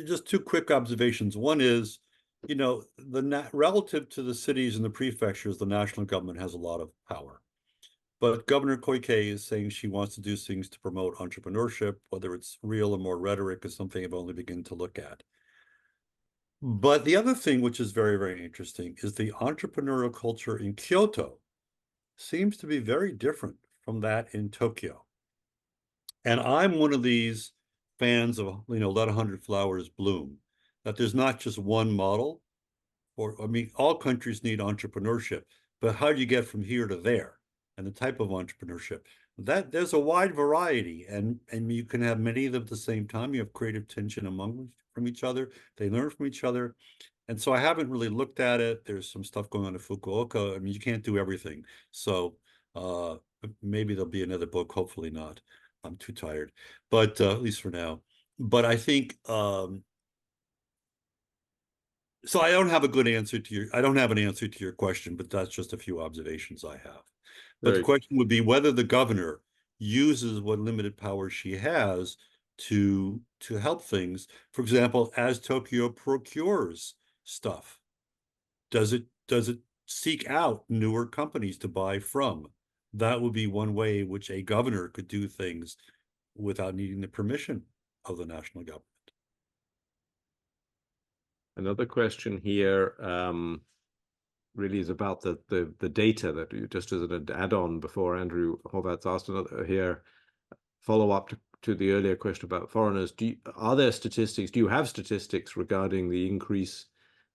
Just two quick observations. One is, relative to the cities and the prefectures, the national government has a lot of power. But Governor Koike is saying she wants to do things to promote entrepreneurship, whether it's real or more rhetoric is something I've only begun to look at. But the other thing, which is very, very interesting, is the entrepreneurial culture in Kyoto seems to be very different from that in Tokyo. And I'm one of these fans of, let 100 flowers bloom, that there's not just one model. All countries need entrepreneurship, but how do you get from here to there? And the type of entrepreneurship that there's a wide variety, and you can have many of them at the same time. You have creative tension from each other. They learn from each other. And so I haven't really looked at it. There's some stuff going on in Fukuoka. I mean, you can't do everything. So maybe there'll be another book, hopefully not. I'm too tired, but at least for now. But I think so I don't have a good answer to I don't have an answer to your question, but that's just a few observations I have. But the Very, question would be whether the governor uses what limited power she has to help things. For example, as Tokyo procures stuff, does it seek out newer companies to buy from? That would be one way in which a governor could do things without needing the permission of the national government. another question here really is about the data that you, just as an add-on before Andrew Horvath's asked another here, follow up to the earlier question about foreigners. Are there statistics? Do you have statistics regarding the increase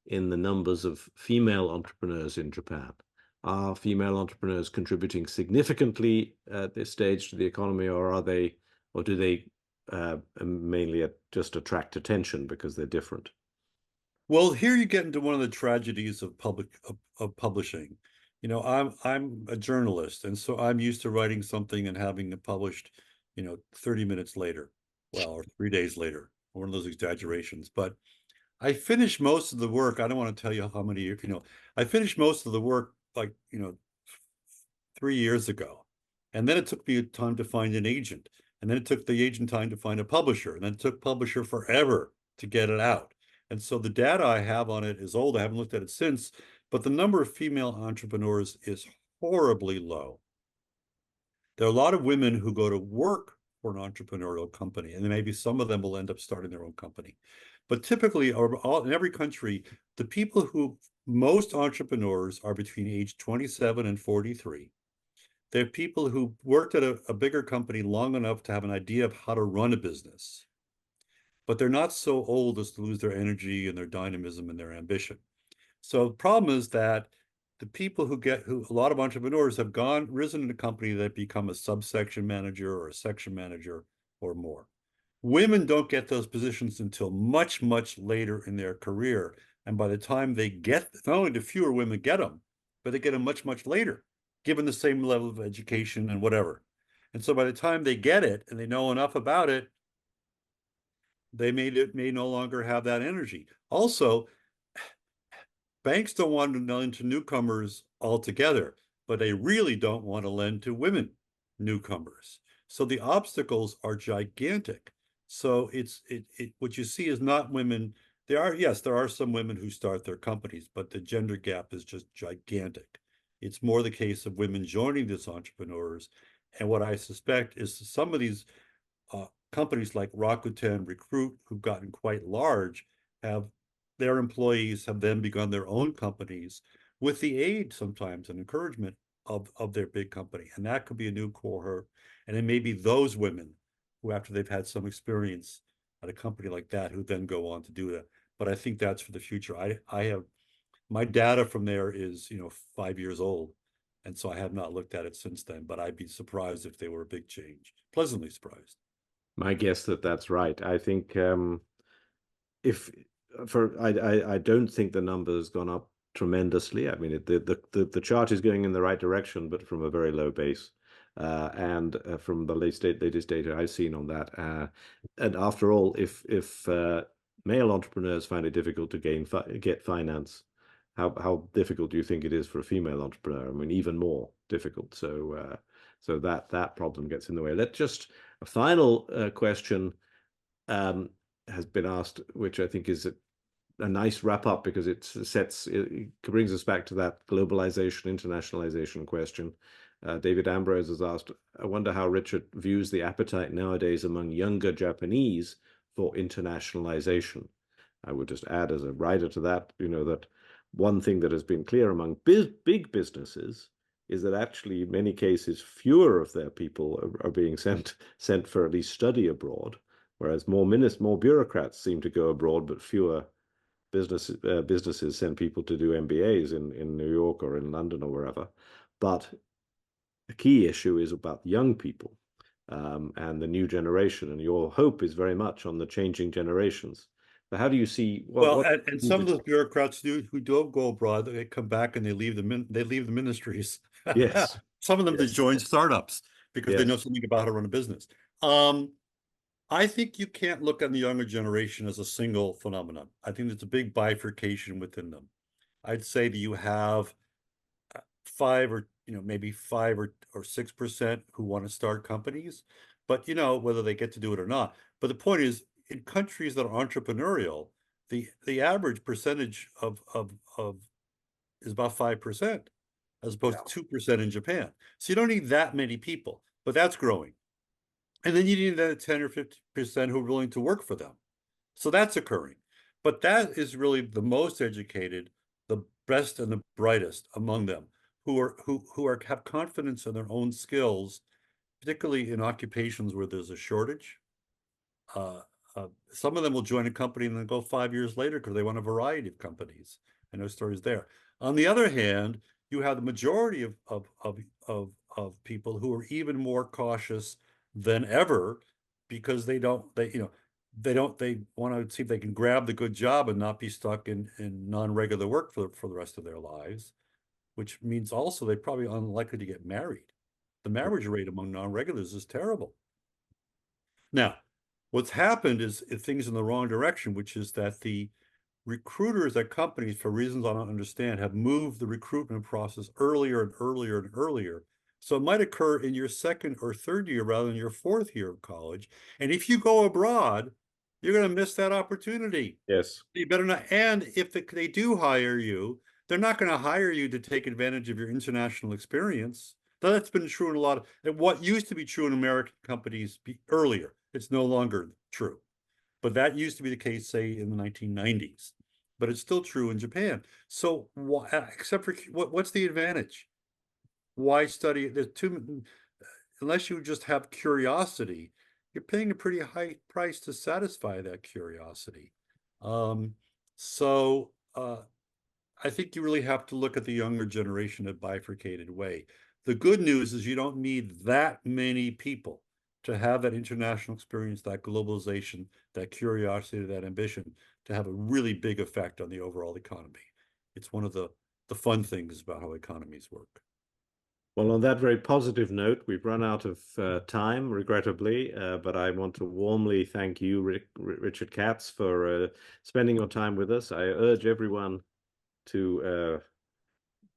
in the numbers of female entrepreneurs in Japan? Are female entrepreneurs contributing significantly at this stage to the economy, or do they mainly just attract attention because they're different? Well, here you get into one of the tragedies of publishing. You know, I'm a journalist, and so I'm used to writing something and having it published, 30 minutes later, well, or 3 days later, one of those exaggerations. But I finished most of the work. I don't want to tell you how many years, I finished most of the work like, 3 years ago. And then it took me time to find an agent. And then it took the agent time to find a publisher. And then it took publisher forever to get it out. And so the data I have on it is old. I haven't looked at it since, but the number of female entrepreneurs is horribly low. There are a lot of women who go to work for an entrepreneurial company, and maybe some of them will end up starting their own company. But typically, in every country, the people who most entrepreneurs are between age 27 and 43. They're people who worked at a bigger company long enough to have an idea of how to run a business, but they're not so old as to lose their energy and their dynamism and their ambition. So the problem is that the people who a lot of entrepreneurs have risen in a company that become a subsection manager or a section manager or more. Women don't get those positions until much, much later in their career. And by the time they get, not only do fewer women get them, but they get them much, much later, given the same level of education and whatever. And so by the time they get it and they know enough about it, they may no longer have that energy. Also, banks don't want to lend to newcomers altogether, but they really don't want to lend to women newcomers. So the obstacles are gigantic. So what you see is not women. There are some women who start their companies, but the gender gap is just gigantic. It's more the case of women joining these entrepreneurs. And what I suspect is some of these companies like Rakuten, Recruit, who've gotten quite large, have their employees have then begun their own companies with the aid sometimes and encouragement of their big company. And that could be a new cohort. And it may be those women who, after they've had some experience at a company like that, who then go on to do that. But I think that's for the future. I have my data from there is, 5 years old. And so I have not looked at it since then, but I'd be surprised if they were a big change. Pleasantly surprised. My guess that's right. I think if I don't think the number has gone up tremendously. I mean, the chart is going in the right direction, but from a very low base. And from the latest data I've seen on that, and after all, if male entrepreneurs find it difficult to get finance, how difficult do you think it is for a female entrepreneur? I mean, even more difficult. So that problem gets in the way. Let's just a final question has been asked, which I think is a nice wrap up because it brings us back to that globalization, internationalization question. David Ambrose has asked, I wonder how Richard views the appetite nowadays among younger Japanese for internationalization. I would just add as a rider to that, that one thing that has been clear among big businesses is that actually in many cases fewer of their people are being sent for at least study abroad, whereas more bureaucrats seem to go abroad, but fewer businesses send people to do MBAs in New York or in London or wherever. But the key issue is about young people and the new generation, and your hope is very much on the changing generations. But how do you see and some of those bureaucrats who do go abroad, they come back and they leave the ministries. Yes. Some of them to join startups because they Yes. know something about how to run a business. I think you can't look on the younger generation as a single phenomenon. I think there's a big bifurcation within them. I'd say that you have five or maybe 5 or 6% who want to start companies, but whether they get to do it or not. But the point is, in countries that are entrepreneurial, the average percentage of is about 5%, as opposed to 2% in Japan. So you don't need that many people, but that's growing. And then you need that 10 or 50% who are willing to work for them. So that's occurring. But that is really the most educated, the best and the brightest among them, who have confidence in their own skills, particularly in occupations where there's a shortage. Some of them will join a company and then go 5 years later because they want a variety of companies. I know stories there. On the other hand, you have the majority of people who are even more cautious than ever because they want to see if they can grab the good job and not be stuck in non-regular work for the rest of their lives, which means also they're probably unlikely to get married. The marriage rate among non-regulars is terrible. Now, what's happened is things in the wrong direction, which is that the recruiters at companies, for reasons I don't understand, have moved the recruitment process earlier and earlier and earlier. So it might occur in your second or third year rather than your fourth year of college. And if you go abroad, you're going to miss that opportunity. Yes. You better not. And if they do hire you, they're not going to hire you to take advantage of your international experience. That's been true in a lot of what used to be true in American companies earlier. It's no longer true. But that used to be the case, say, in the 1990s. But it's still true in Japan. So, except for what's the advantage? Why study? There's unless you just have curiosity, you're paying a pretty high price to satisfy that curiosity. So I think you really have to look at the younger generation in a bifurcated way. The good news is you don't need that many people to have that international experience, that globalization, that curiosity, that ambition, to have a really big effect on the overall economy. It's one of the fun things about how economies work. Well, on that very positive note, we've run out of time, regrettably, but I want to warmly thank you, Richard Katz, for spending your time with us. I urge everyone to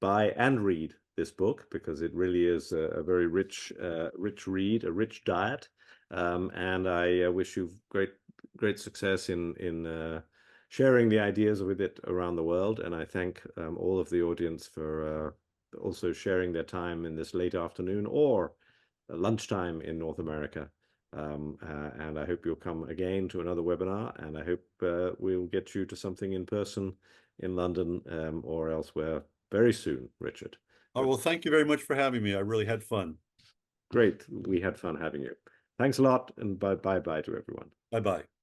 buy and read this book because it really is a very rich read, a rich diet, and I wish you great success in sharing the ideas with it around the world. And I thank all of the audience for also sharing their time in this late afternoon or lunchtime in North America. And I hope you'll come again to another webinar, and I hope we'll get you to something in person in London or elsewhere very soon, Richard. Oh, well, thank you very much for having me. I really had fun. Great. We had fun having you. Thanks a lot, and bye-bye to everyone. Bye-bye.